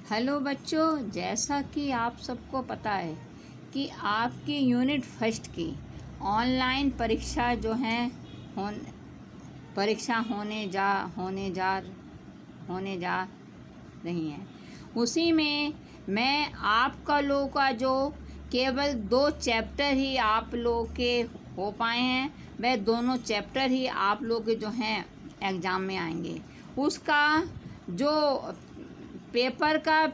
Hello बच्चों, जैसा कि आप सबको पता है कि आपकी यूनिट फर्स्ट की ऑनलाइन परीक्षा जो है परीक्षा होने जा रही है। उसी में मैं आपका लोगों का जो केवल 2 चैप्टर ही आप लोग के हो पाए हैं, वह दोनों चैप्टर ही आप लोग के जो हैं एग्ज़ाम में आएंगे। उसका जो पेपर का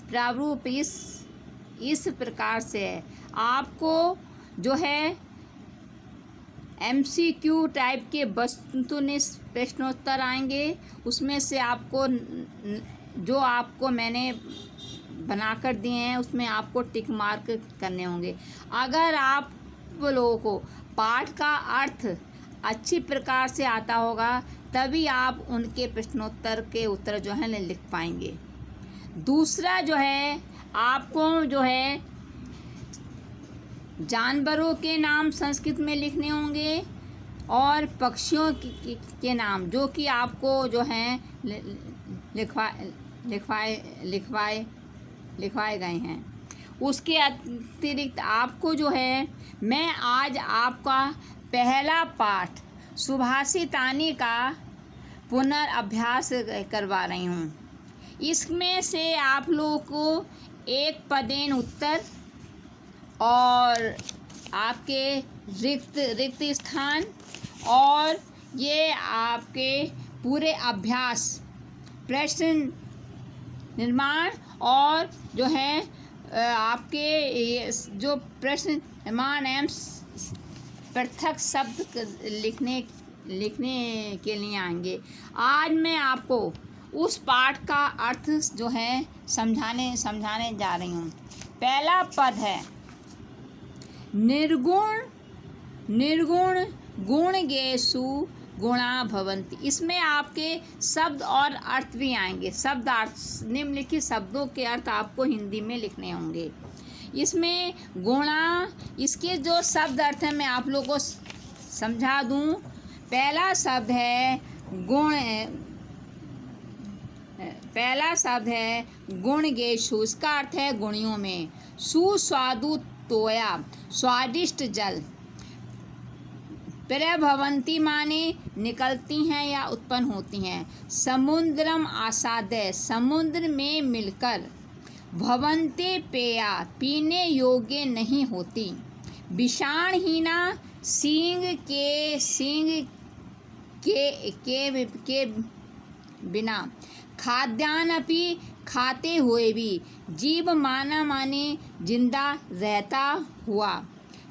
प्रारूप इस प्रकार से है। आपको जो है MCQ टाइप के वस्तुनिष्ठ प्रश्नोत्तर आएंगे। उसमें से जो आपको मैंने बनाकर दिए हैं उसमें आपको टिक मार्क करने होंगे। अगर आप लोगों को पाठ का अर्थ अच्छी प्रकार से आता होगा तभी आप उनके प्रश्नोत्तर के उत्तर जो है लिख पाएंगे। दूसरा जो है, आपको जो है जानवरों के नाम संस्कृत में लिखने होंगे और पक्षियों के नाम जो कि आपको जो हैं लिखवाए गए हैं। उसके अतिरिक्त आपको जो है मैं आज आपका पहला पाठ सुभाषितानी का पुनर्अभ्यास करवा रही हूँ। इसमें से आप लोगों को एक पदेन उत्तर और आपके रिक्त स्थान और ये आपके पूरे अभ्यास प्रश्न निर्माण और जो है आपके ये जो प्रश्न निर्माण एवं पृथक शब्द लिखने के लिए आएंगे। आज मैं आपको उस पाठ का अर्थ जो है समझाने जा रही हूँ। पहला पद है निर्गुण गुणगेषु गुणा भवन्ति। इसमें आपके शब्द और अर्थ भी आएंगे। शब्द अर्थ, निम्नलिखित शब्दों के अर्थ आपको हिंदी में लिखने होंगे। इसमें गुणा, इसके जो शब्द अर्थ है मैं आप लोगों को समझा दूं। पहला शब्द है गुणगेषु। इसका अर्थ है गुणियों में। सुस्वादु तोया, स्वादिष्ट जल। प्रभवन्ति माने निकलती हैं या उत्पन्न होती हैं। समुद्रम आसादय, समुद्र में मिलकर। भवन्ते पेया, पीने योग्य नहीं होती। विषाणहीना, सींग के बिना। खाद्यानपि, खाते हुए भी। जीवमाना माने जिंदा रहता हुआ।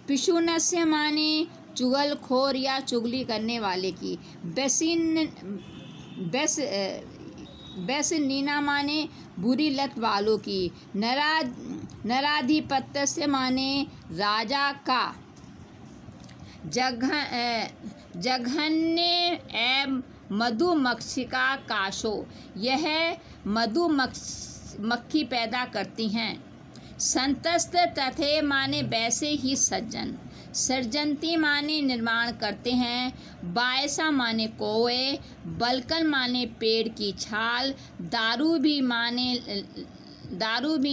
पिशुनस्य माने चुगलखोर या चुगली करने वाले की। व्यसनीना माने बुरी लत वालों की। नराधिपत्य से माने राजा का। जघन्य एवं मधुमक्षिका काशो, यह मधुमक्खी पैदा करती हैं। संतस्त तथे माने वैसे ही सज्जन। सर्जंती माने निर्माण करते हैं। बायसा माने कौए। बलकन माने पेड़ की छाल। दारू भी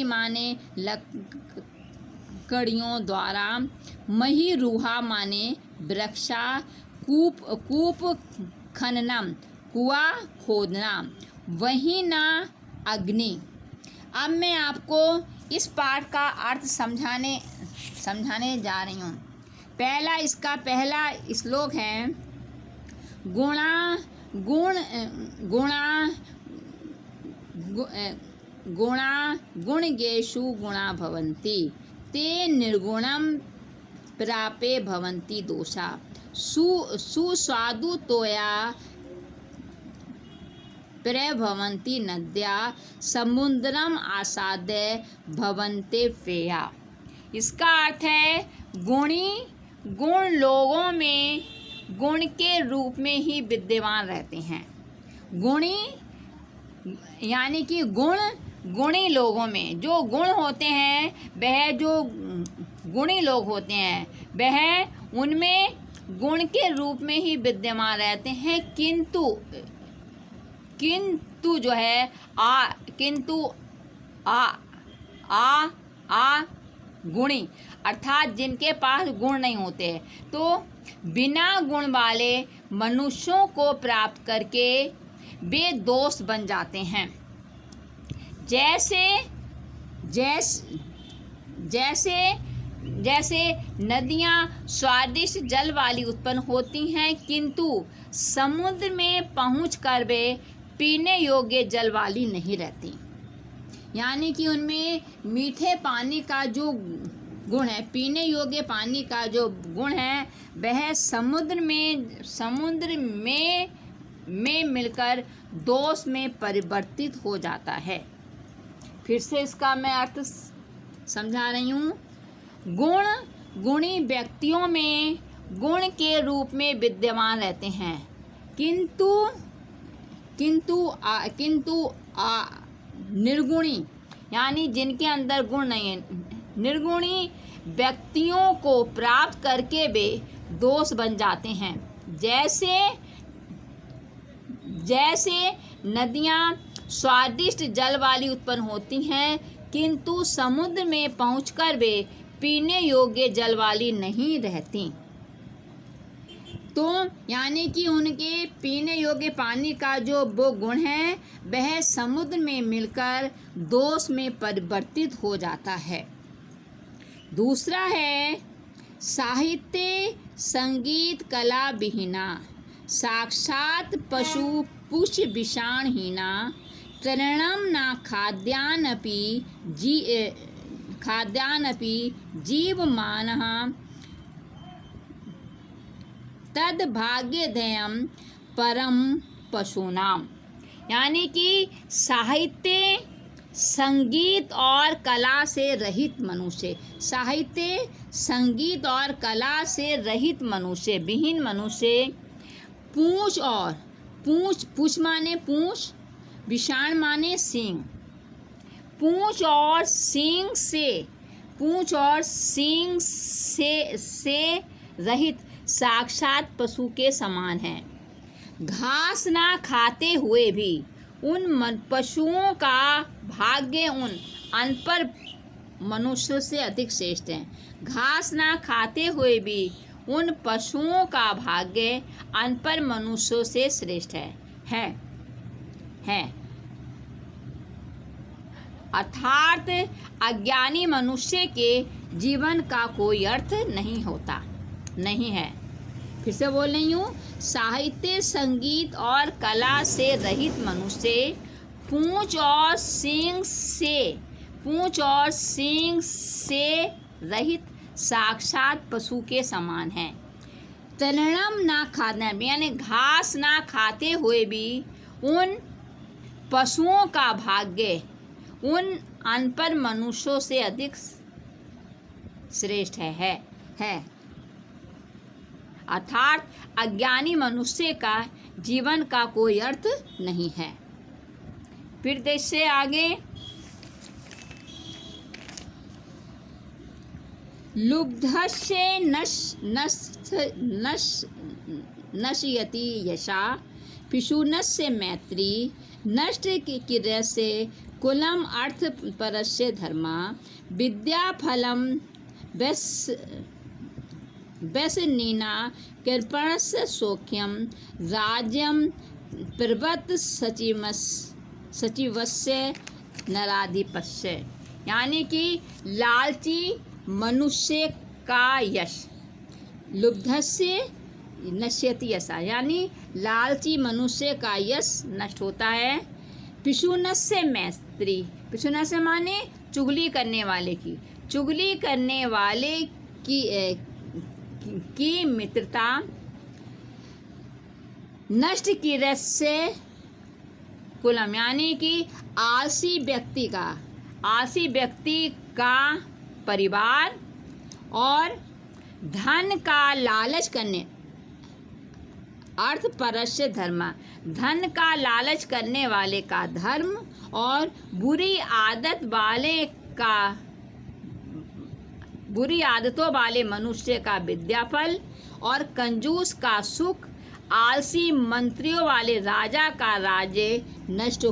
माने लकड़ियों द्वारा। महीरुहा माने वृक्षा। कूप खननम, कुआं खोदना। वही ना अग्नि। अब मैं आपको इस पाठ का अर्थ समझाने जा रही हूँ। इसका पहला श्लोक है गुणगेषु गुणा भवन्ति। ते निर्गुणं प्रापे भवन्ति दोषा। सुस्वादु तोया प्रभवन्ति नद्या। समुद्रम आसादय भवन्ते पेया। इसका अर्थ है गुण लोगों में गुण के रूप में ही विद्यमान रहते हैं। गुणी यानी कि गुणी लोगों में जो गुण होते हैं, वह जो गुणी लोग होते हैं वह उनमें गुण के रूप में ही विद्यमान रहते हैं। किंतु गुणी, अर्थात जिनके पास गुण नहीं होते हैं। तो बिना गुण वाले मनुष्यों को प्राप्त करके वे दोष बन जाते हैं। जैसे नदियाँ स्वादिष्ट जल वाली उत्पन्न होती हैं, किंतु समुद्र में पहुंचकर वे पीने योग्य जल वाली नहीं रहती। यानी कि उनमें मीठे पानी का जो गुण है, पीने योग्य पानी का जो गुण है, वह समुद्र में मिलकर दोष में परिवर्तित हो जाता है। फिर से इसका मैं अर्थ समझा रही हूँ। गुणी व्यक्तियों में गुण के रूप में विद्यमान रहते हैं, किंतु निर्गुणी, यानी जिनके अंदर गुण नहीं है, निर्गुणी व्यक्तियों को प्राप्त करके वे दोष बन जाते हैं। जैसे नदियाँ स्वादिष्ट जल वाली उत्पन्न होती हैं, किंतु समुद्र में पहुंचकर वे पीने योग्य जल वाली नहीं रहती। तो यानी कि उनके पीने योग्य पानी का जो वो गुण है, वह समुद्र में मिलकर दोष में परिवर्तित हो जाता है। दूसरा है साहित्य संगीत कला विहीना, साक्षात पशु पुष्य विषाणहीना, तृणम न खाद्यानपि जीवमानः तद्भाग्यधेयं परम पशूनाम। यानी कि साहित्य संगीत और कला से रहित मनुष्य, साहित्य संगीत और कला से रहित मनुष्य, विहीन मनुष्य, पूंछ माने पूंछ, विषाण माने सींग, पूंछ और सींग से रहित साक्षात पशु के समान है। घास ना खाते हुए भी उन पशुओं का भाग्य उन अनपढ़ मनुष्यों से अधिक श्रेष्ठ है। घास ना खाते हुए भी उन पशुओं का भाग्य अनपढ़ मनुष्यों से श्रेष्ठ है। अर्थात अज्ञानी मनुष्य के जीवन का कोई अर्थ नहीं है। फिर से बोल रही हूँ, साहित्य संगीत और कला से रहित मनुष्य पूंछ और सींग से रहित साक्षात पशु के समान है। तृणम ना खाना, यानी घास ना खाते हुए भी उन पशुओं का भाग्य उन अनपढ़ मनुष्यों से अधिक श्रेष्ठ है। अर्थात अज्ञानी मनुष्य का जीवन का कोई अर्थ नहीं है। फिर देश से आगे, लुब्धस्य नश्यति यशा, पिशुनस्य मैत्री, नष्ट किरस्य कुलम अर्थ परस्य धर्मा, विद्या फलम व्यसनीना, कृपणस्य सौख्यम, राज्यम प्रवत सचिवस्य नराधिपस्य। यानी कि लालची मनुष्य का यश, लुब्धस्य नश्यति यशा, यानी लालची मनुष्य का यश नष्ट होता है। पिशुनस्य मैत्री, पिशुनस्य माने चुगली करने वाले की मित्रता, नष्ट किरस्य कुलम, यानी कि आलसी व्यक्ति का परिवार, और धन का लालच करने, अर्थ परस्य धर्म, धन का लालच करने वाले का धर्म, और बुरी आदतों वाले मनुष्य का विद्याफल, और कंजूस का सुख, आलसी मंत्रियों वाले राजा का राज्य नष्ट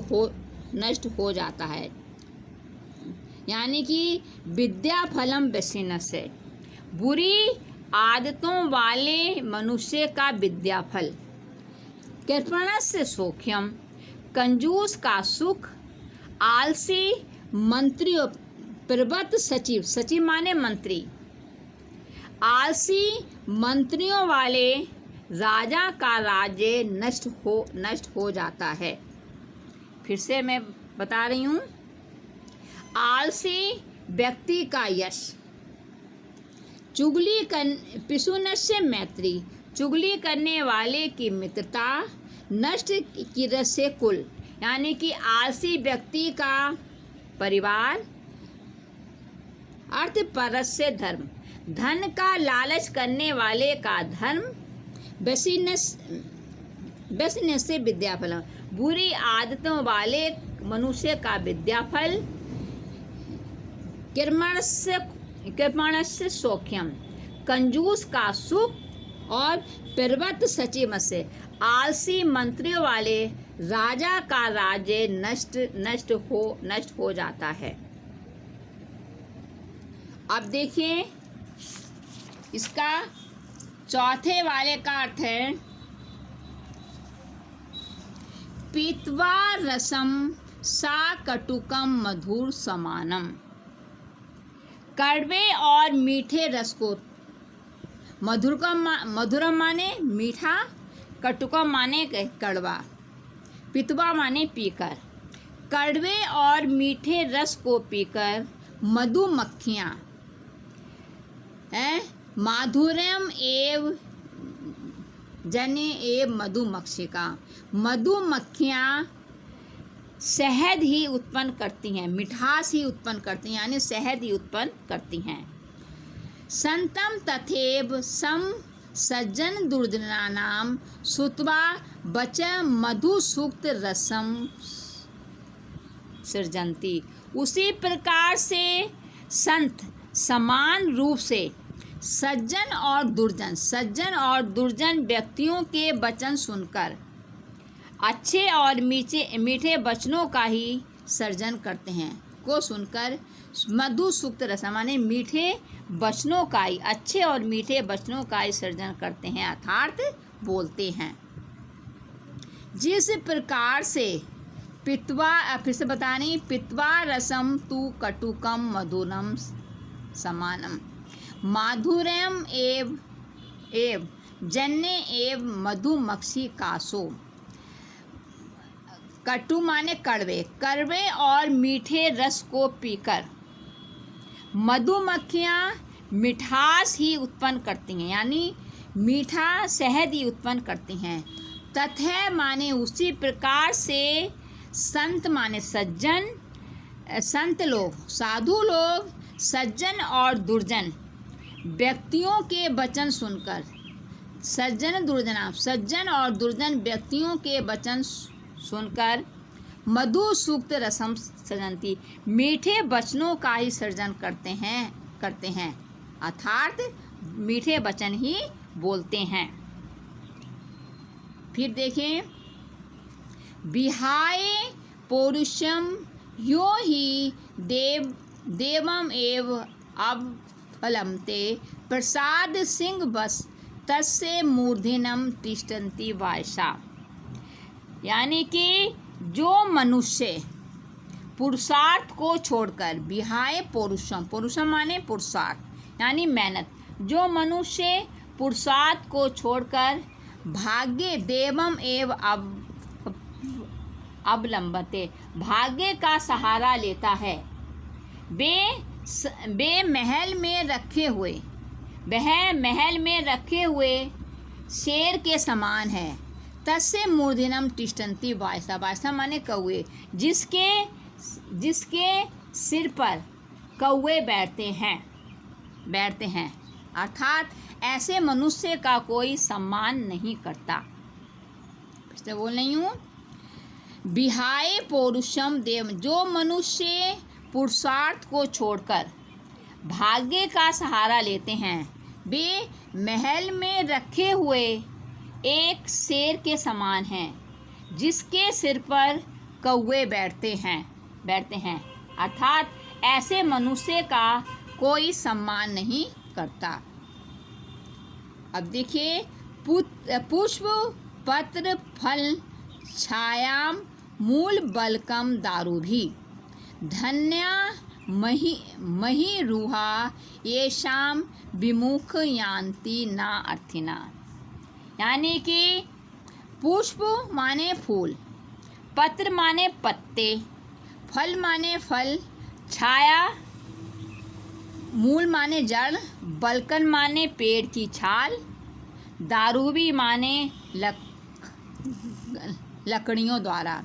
हो जाता है। यानी कि विद्या फलम व्यसनस्य, बुरी आदतों वाले मनुष्य का विद्या फल। कृपणस्य सौख्यम, कंजूस का सुख। आलसी मंत्रियों प्रवत सचिव, सचिव माने मंत्री, आलसी मंत्रियों वाले राजा का राज्य नष्ट हो जाता है। फिर से मैं बता रही हूँ, आलसी व्यक्ति का यश, चुगली पिशुनस्य मैत्री, चुगली करने वाले की मित्रता। नष्ट की रस से कुल, यानी कि आलसी व्यक्ति का परिवार। अर्थ परस्य धर्म, धन का लालच करने वाले का धर्म। व्यसनस्य से विद्याफल, बुरी आदतों वाले मनुष्य का विद्याफल। कृपणस्य सौख्यम, कंजूस का सुख। और प्रवत सचिव से, आलसी मंत्रियों वाले राजा का राज्य नष्ट हो जाता है। अब देखिए इसका चौथे वाले का अर्थ है, पीत्वा रसम सा कटुकम मधुर समानम। कड़वे और मीठे रस को, मधुरम माने मीठा, कटुकम माने कड़वा, पीतवा माने पीकर। कड़वे और मीठे रस को पीकर मधुमक्खियाँ, माधुर्यम एव जने एव मधुमक्षिका, मधुमक्खियाँ शहद ही उत्पन्न करती हैं, मिठास ही उत्पन्न करती हैं, यानी शहद ही उत्पन्न करती हैं। संतम तथेव सम सज्जन दुर्जनानाम सुत्वा बच मधु सूक्त रसम सृजंती। उसी प्रकार से संत समान रूप से सज्जन और दुर्जन व्यक्तियों के वचन सुनकर अच्छे और मीठे वचनों का ही सर्जन करते हैं, को सुनकर मधु सूक्त रस माने मीठे वचनों का ही, अच्छे और मीठे वचनों का ही सर्जन करते हैं, अर्थात बोलते हैं। जिस प्रकार से पित्वा, फिर से बतानी, पित्वा रसम तु कटुकम मधुरम समानम, माधुर्यम एव जन्य एव मधुमक्षी कासो। कटु माने कड़वे और मीठे रस को पीकर मधुमक्खियाँ मिठास ही उत्पन्न करती हैं, यानी मीठा शहद ही उत्पन्न करती हैं। तथा माने उसी प्रकार से संत माने सज्जन, संत लोग, साधु लोग, सज्जन और दुर्जन व्यक्तियों के वचन सुनकर, सज्जन और दुर्जन व्यक्तियों के वचन सुनकर मधु सूक्त रसम सृजंती, मीठे वचनों का ही सर्जन करते हैं, अर्थात मीठे वचन ही बोलते हैं। फिर देखें, विहाय पौरुषम यो ही देवम एव अवलंबते प्रसाद सिंह बस तस्य मूर्धन्यम तिष्ठन्ति वायसा। यानी कि जो मनुष्य पुरुषार्थ को छोड़कर, विहाय पौरुषम माने पुरुषार्थ यानी मेहनत, जो मनुष्य पुरुषार्थ को छोड़कर भाग्य देवम एव अवलंबते, भाग्य का सहारा लेता है, वे महल में रखे हुए शेर के समान है। तस्य मूर्धन्यम तिष्ठन्ति वायसा माने कौवे, जिसके सिर पर कौवे बैठते हैं, अर्थात ऐसे मनुष्य का कोई सम्मान नहीं करता। फिर बोल रही हूँ, विहाय पौरुषम देव, जो मनुष्य पुरुषार्थ को छोड़कर भाग्य का सहारा लेते हैं, वे महल में रखे हुए एक शेर के समान हैं, जिसके सिर पर कौवे बैठते हैं, अर्थात ऐसे मनुष्य का कोई सम्मान नहीं करता। अब देखिए, पुष्प पत्र फल छायाम मूल बलकम दारुभी धन्या मही रूहा येषाम विमुख यान्ति ना अर्थिना। यानी कि पुष्प माने फूल, पत्र माने पत्ते, फल माने फल, छाया मूल माने जड़, बलकन माने पेड़ की छाल, दारूबी माने लकड़ियों द्वारा।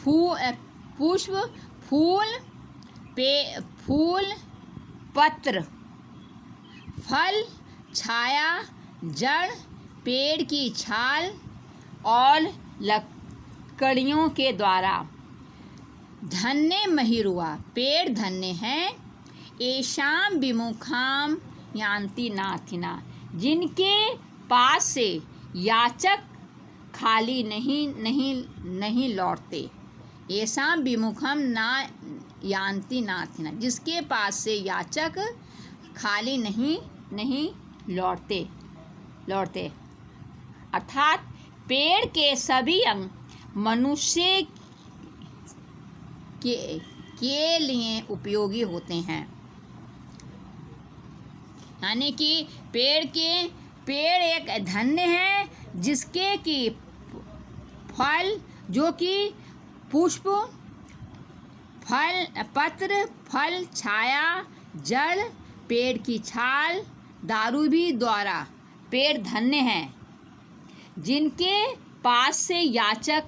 पुष्प फूल पत्र फल छाया जड़ पेड़ की छाल और लकड़ियों के द्वारा। धन्य महिरुआ पेड़ धन्य हैं। येषाम विमुखाम यान्ति नाथिना जिनके पास से याचक खाली नहीं लौटते। येषाम विमुखम ना यान्ति नाथिना जिसके पास से याचक खाली नहीं लौटते। अर्थात पेड़ के सभी अंग मनुष्य के लिए उपयोगी होते हैं। यानी कि पेड़ एक धन्य है जिसके कि फल जो कि पुष्प फल पत्र फल छाया जड़ पेड़ की छाल दारूबी द्वारा पेड़ धन्य हैं जिनके पास से याचक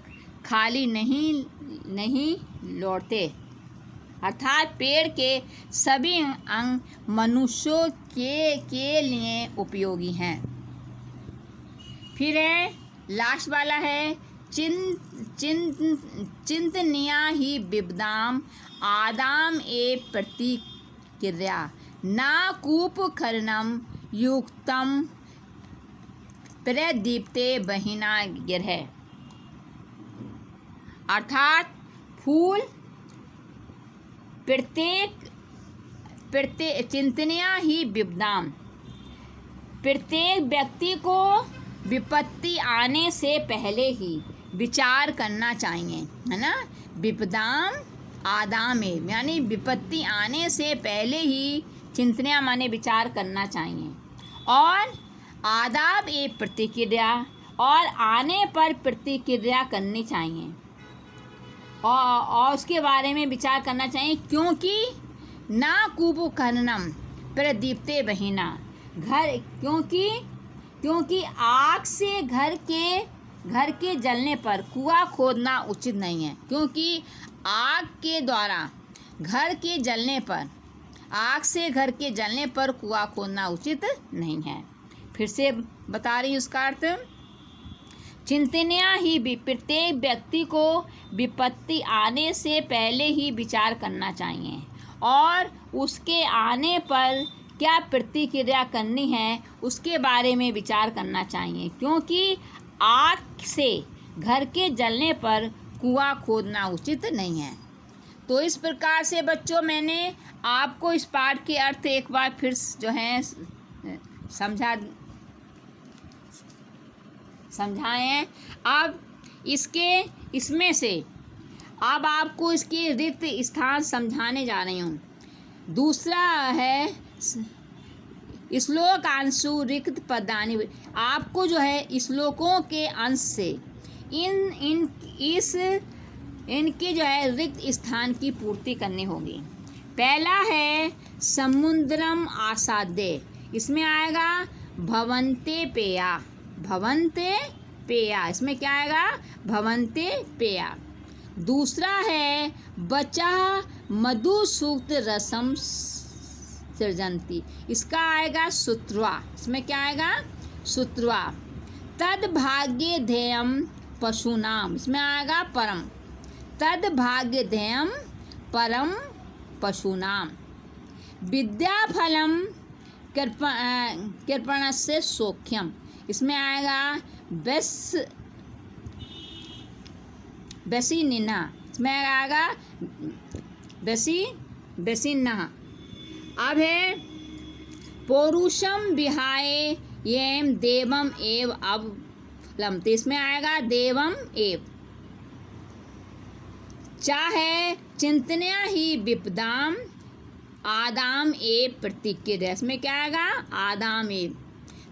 खाली नहीं लौटते। अर्थात पेड़ के सभी अंग मनुष्यों के लिए उपयोगी हैं। फिर है लास्ट वाला है चिंतनिया ही विपदाम आदाम ए प्रतिक्रिया ना कूप खरनम युक्तम प्रदीप्ते बहिना गिरह। अर्थात फूल प्रत्येक चिंतनिया ही विपदाम प्रत्येक व्यक्ति को विपत्ति आने से पहले ही विचार करना चाहिए, है ना। विपदाम आदाम यानी विपत्ति आने से पहले ही चिंतनिया माने विचार करना चाहिए। और आदाब ए प्रतिक्रिया और आने पर प्रतिक्रिया करनी चाहिए और उसके बारे में विचार करना चाहिए। क्योंकि ना कूपु खननम प्रदीप्ते बहिना घर क्योंकि आग से घर के जलने पर कुआं खोदना उचित नहीं है। क्योंकि आग से घर के जलने पर कुआं खोदना उचित नहीं है। फिर से बता रही हूँ उसका अर्थ। चिंतनिया ही प्रत्येक व्यक्ति को विपत्ति आने से पहले ही विचार करना चाहिए और उसके आने पर क्या प्रतिक्रिया करनी है उसके बारे में विचार करना चाहिए। क्योंकि आग से घर के जलने पर कुआं खोदना उचित नहीं है। तो इस प्रकार से बच्चों मैंने आपको इस पाठ के अर्थ एक बार फिर जो है समझाए हैं। अब इसमें से अब आपको इसकी रिक्त स्थान समझाने जा रही हूँ। दूसरा है श्लोकांशु रिक्त पदानि। आपको जो है श्लोकों के अंश से इनके जो है रिक्त स्थान की पूर्ति करनी होगी। पहला है समुद्रम आसाद्य, इसमें आएगा भवन्ते पेया, इसमें क्या आएगा भवन्ते पेया। दूसरा है बचा मधु सूक्त रसम सृजंती, इसका आएगा सुत्वा, इसमें क्या आएगा सुत्वा। तद भाग्य ध्येयम पशुनाम, इसमें आएगा परम। तद भाग्य ध्येयम परम पशुनाम। विद्याफलम कृपणस्य सौख्यम, इसमें आएगा बेसी निना, इसमें आएगा बेसी बेसिन्नः। अब है पौरुषम विहाय येम देवम एव अवलम, तो इसमें आएगा देवम एव। चाहे चिंतनया ही विपदाम आदाम एव प्रतिक्रिया, इसमें क्या आएगा आदाम एव।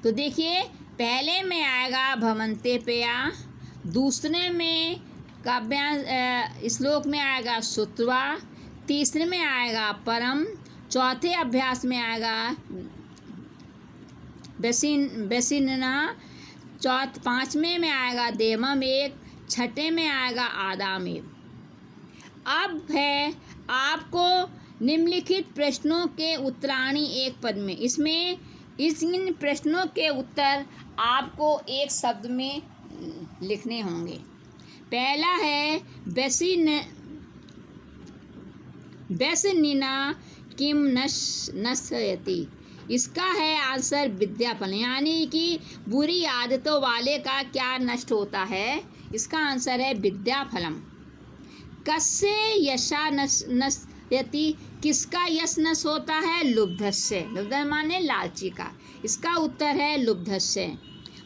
तो देखिए पहले में आएगा भवन्ते पेया, दूसरे में काव्यांश श्लोक में आएगा श्रुत्वा, तीसरे में आएगा परम, चौथे अभ्यास में आएगा बेसिन्नः, पांचवें में आएगा देवम एक, छठे में आएगा आदाम एक। अब है आपको निम्नलिखित प्रश्नों के उत्तराणी एक पद में, इसमें इन प्रश्नों के उत्तर आपको एक शब्द में लिखने होंगे। पहला है बेसिनिना किम नश्यति, इसका है आंसर विद्याफल, यानी कि बुरी आदतों वाले का क्या नष्ट होता है, इसका आंसर है विद्याफलम। कस्य यशा नश्यति, किसका यश नष्ट होता है, लुब्धस्य, लुब्ध माने लालची का, इसका उत्तर है लुब्धस्य।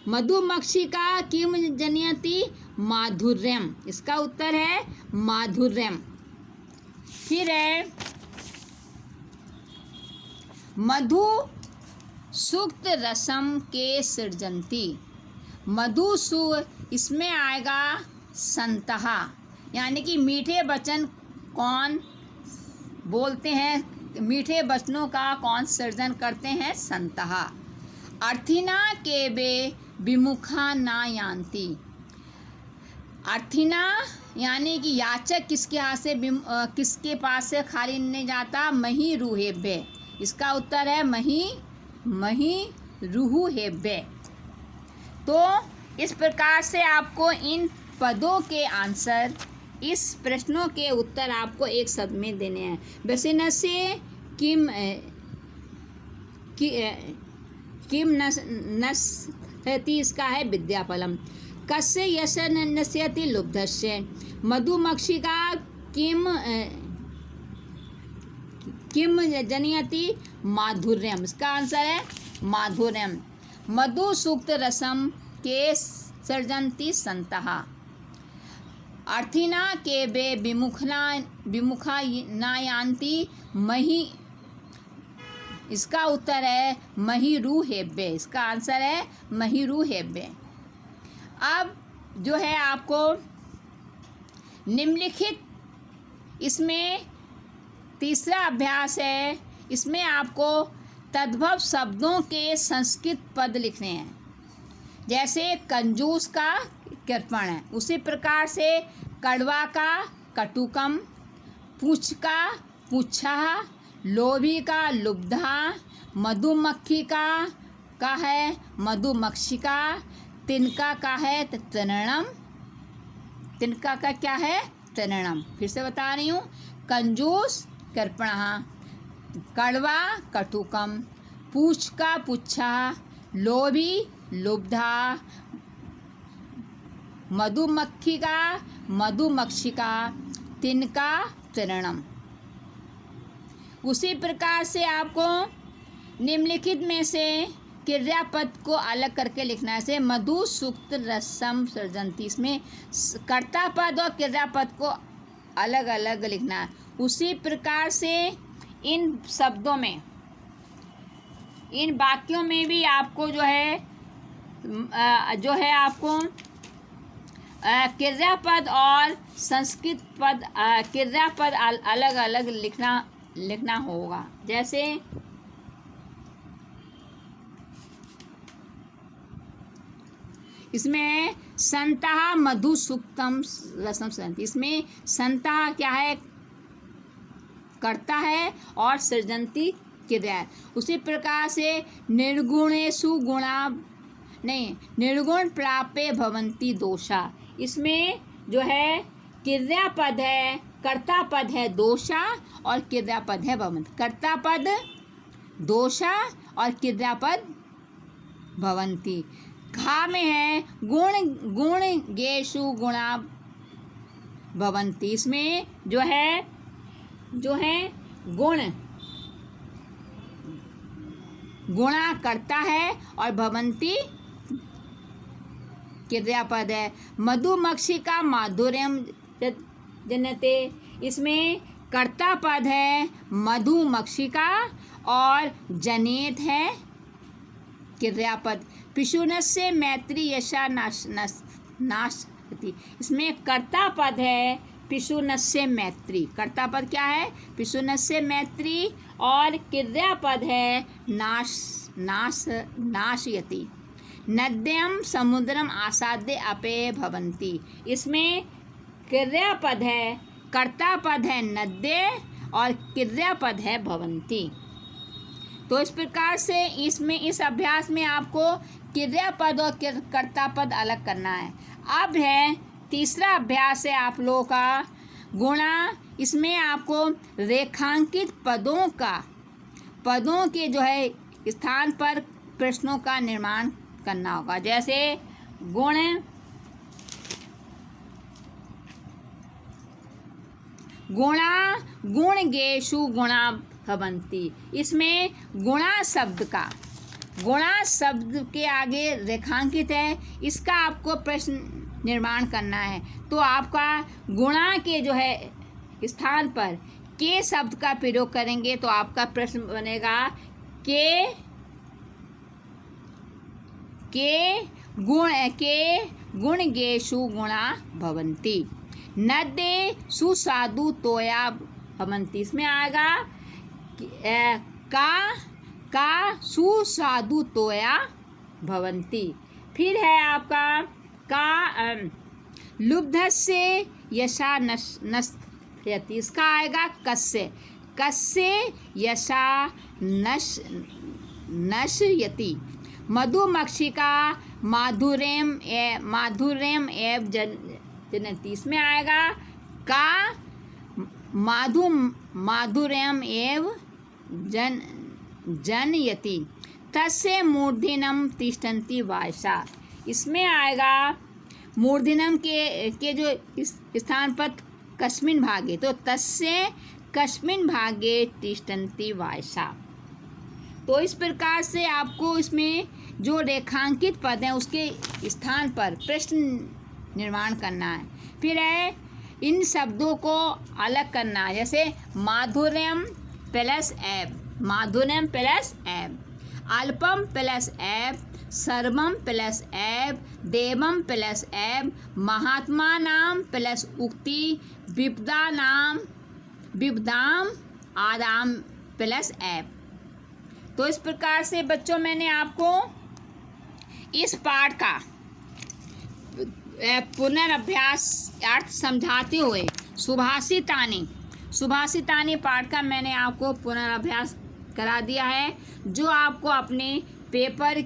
मधुमक्षी का किम जनयति, माधुर्यम, इसका उत्तर है माधुर्यम। फिर है मधु सूक्त रसम के सृजंती, मधु सु, इसमें आएगा संतहा, यानी कि मीठे वचन कौन बोलते हैं, मीठे वचनों का कौन सृजन करते हैं, संतहा। अर्थिना के बे विमुखा ना यान्ति, अर्थिना यानी कि याचक किसके हाथ से किसके पास से खाली नहीं जाता, मही रूहेभ्य, इसका उत्तर है मही रूहेभ्य। तो इस प्रकार से आपको इन पदों के आंसर, इस प्रश्नों के उत्तर आपको एक शब्द में देने हैं। बेसिन्नः से किम नश्यति, इसका है विद्याफलम। कस्य यश नश्यति, लुब्धस्य। मधुमक्षी का किम जनयति, माधुर्यम, इसका आंसर है माधुर्यम। मधु सूक्त रसम के सृजन्ति संतहा, अर्थिना के बे विमुखा ना यान्ति, मही, इसका उत्तर है महीरूहेभ्य, इसका आंसर है महीरूहेभ्य। अब जो है आपको निम्नलिखित, इसमें तीसरा अभ्यास है, इसमें आपको तद्भव शब्दों के संस्कृत पद लिखने हैं। जैसे कंजूस का कृपण है, उसी प्रकार से कड़वा का कटुकम, पूछ का पुच्छा, लोभी का लुब्धा, मधुमक्खी का है मधुमक्षिका, तिनका का है तृणम, तिनका का क्या है तृणम। फिर से बता रही हूँ, कंजूस कृपण, कड़वा कटुकम, पूछ का पुच्छा, लोभी लुब्धा, मधुमक्खी का मधुमक्षिका, तिनका तृणम। उसी प्रकार से आपको निम्नलिखित में से क्रियापद को अलग करके लिखना है। जैसे मधु सूक्त रसम सृजन्ति, इसमें कर्ता पद और क्रियापद को अलग अलग लिखना है। उसी प्रकार से इन शब्दों में, इन वाक्यों में भी आपको जो है आपको क्रियापद और संस्कृत पद, क्रियापद अलग अलग लिखना होगा। जैसे इसमें संतः मधु सूक्तम रसम सृजन्ति, इसमें संतः क्या है करता है और सृजन्ति क्रिया है। उसी प्रकार से निर्गुण प्राप्य भवन्ति दोषा, इसमें जो है क्रियापद है, कर्ता पद है दोषा और क्रियापद है भवन्ति। कर्ता पद दोषा और क्रियापद भवन्ति। घा में है गुण गेषु गुणा भवन्ति, इसमें जो है गुण गुणा करता है और भवंती क्रियापद है। मधुमक्षिका माधुर्यम जनते, इसमें कर्ता पद है मधुमक्षिका और जनेत है क्रियापद। पिशुनस्य मैत्री यशा नाशति, इसमें कर्ता पद है पिशुनस्य मैत्री। कर्ता पद क्या है? पिशुनस्य मैत्री और क्रियापद है नाशयति। नद्यम समुद्रम आसाद्य अपेय भवन्ति, इसमें क्रियापद है, कर्ता पद है नद्य और क्रियापद है भवन्ति। तो इस प्रकार से इसमें इस अभ्यास में आपको क्रियापद और कर्ता पद अलग करना है। अब है तीसरा अभ्यास है आप लोगों का गुणा। इसमें आपको रेखांकित पदों के जो है स्थान पर प्रश्नों का निर्माण करना होगा। जैसे गुणगेषु गुणा भवन्ति, इसमें गुणा शब्द के आगे रेखांकित है, इसका आपको प्रश्न निर्माण करना है। तो आपका गुणा के जो है स्थान पर के शब्द का प्रयोग करेंगे तो आपका प्रश्न बनेगा के गुणगेषु गुणा भवन्ति। नद्ये सुस्वादु तोया भवन्ति, इसमें आएगा का सुस्वादु तोया भवन्ति। फिर है आपका का लुब्धस्य यशा नश्यति, इसका आएगा कस्य यशा नश्यति। मधुमक्षिका माधुर्यम एव जनति, इसमें आएगा का माधुर्यम एव जनयति। तस्य मूर्धन्यम तिष्ठन्ति वायसा, इसमें आएगा मूर्धन्यम के जो इस स्थान पर कस्मिन् भागे, तो तस्य कस्मिन् भागे तिष्ठन्ति वायसा। तो इस प्रकार से आपको इसमें जो रेखांकित पद हैं उसके स्थान पर प्रश्न निर्माण करना है। फिर है इन शब्दों को अलग करना, जैसे माधुर्यम प्लस एब, अल्पम प्लस एब, सर्वम प्लस एब, देवम प्लस एब, महात्मा नाम प्लस उक्ति, विपदाम आदाम प्लस एब। तो इस प्रकार से बच्चों मैंने आपको इस पाठ का पुनर्अभ्यास अर्थ समझाते हुए सुभाषितानी पाठ का मैंने आपको पुनर्अभ्यास करा दिया है, जो आपको अपने पेपर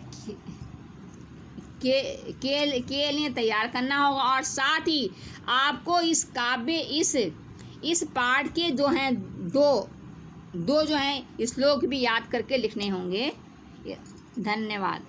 के लिए तैयार करना होगा। और साथ ही आपको इस पाठ के जो हैं दो जो हैं श्लोक भी याद करके लिखने होंगे। धन्यवाद।